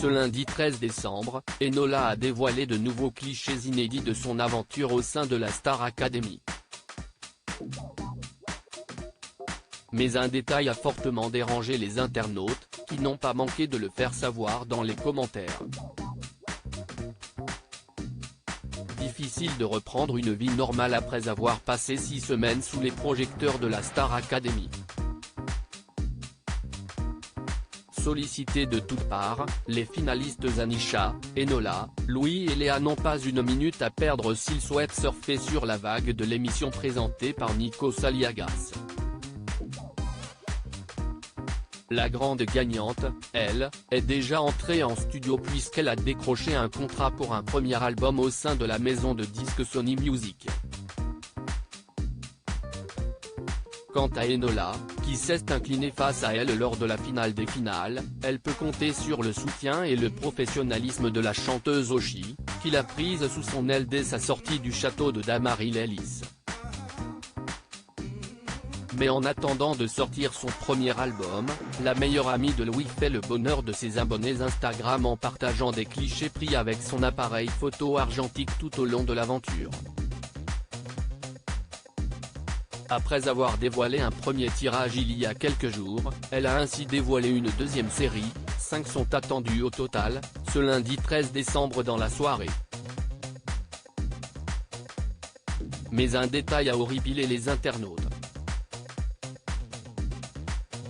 Ce lundi 13 décembre, Enola a dévoilé de nouveaux clichés inédits de son aventure au sein de la Star Academy. Mais un détail a fortement dérangé les internautes, qui n'ont pas manqué de le faire savoir dans les commentaires. Difficile de reprendre une vie normale après avoir passé 6 semaines sous les projecteurs de la Star Academy. Sollicités de toutes parts, les finalistes Anisha, Enola, Louis et Léa n'ont pas une minute à perdre s'ils souhaitent surfer sur la vague de l'émission présentée par Nikos Aliagas. La grande gagnante, elle, est déjà entrée en studio puisqu'elle a décroché un contrat pour un premier album au sein de la maison de disques Sony Music. Quant à Enola, qui s'est inclinée face à elle lors de la finale des finales, elle peut compter sur le soutien et le professionnalisme de la chanteuse Oshi, qui l'a prise sous son aile dès sa sortie du château de Dammarie-les-Lys. Mais en attendant de sortir son premier album, la meilleure amie de Louis fait le bonheur de ses abonnés Instagram en partageant des clichés pris avec son appareil photo argentique tout au long de l'aventure. Après avoir dévoilé un premier tirage il y a quelques jours, elle a ainsi dévoilé une deuxième série, 5 sont attendus au total, ce lundi 13 décembre dans la soirée. Mais un détail a horripilé les internautes.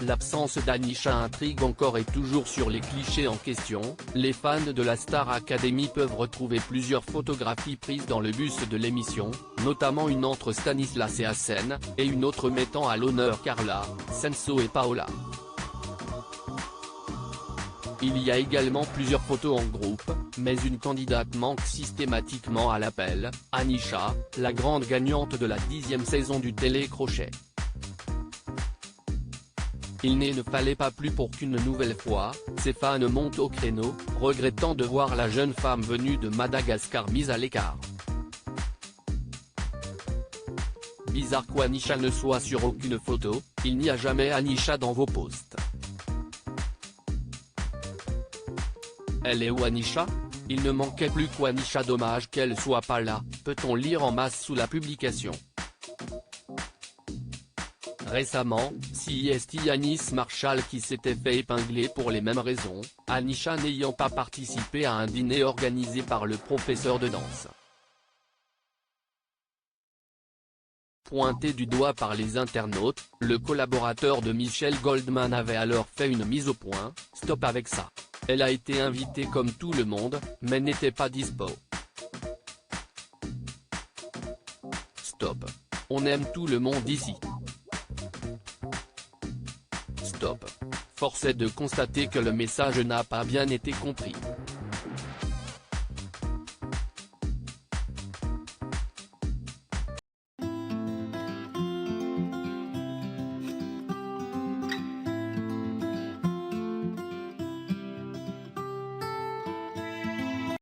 L'absence d'Anisha intrigue encore et toujours sur les clichés en question, les fans de la Star Academy peuvent retrouver plusieurs photographies prises dans le bus de l'émission, notamment une entre Stanislas et Hassen, et une autre mettant à l'honneur Carla, Censo et Paola. Il y a également plusieurs photos en groupe, mais une candidate manque systématiquement à l'appel, Anisha, la grande gagnante de la 10e saison du Télécrochet. Il ne fallait pas plus pour qu'une nouvelle fois, ses fans montent au créneau, regrettant de voir la jeune femme venue de Madagascar mise à l'écart. Bizarre qu'Anisha ne soit sur aucune photo, il n'y a jamais Anisha dans vos posts. Elle est où Anisha? Il ne manquait plus qu'Anisha, dommage qu'elle soit pas là, peut-on lire en masse sous la publication. Récemment, c'est Yanis Marshall qui s'était fait épingler pour les mêmes raisons, Anisha n'ayant pas participé à un dîner organisé par le professeur de danse. Pointé du doigt par les internautes, le collaborateur de Michelle Goldman avait alors fait une mise au point, stop avec ça. Elle a été invitée comme tout le monde, mais n'était pas dispo. Stop. On aime tout le monde ici. Stop. Force est de constater que le message n'a pas bien été compris.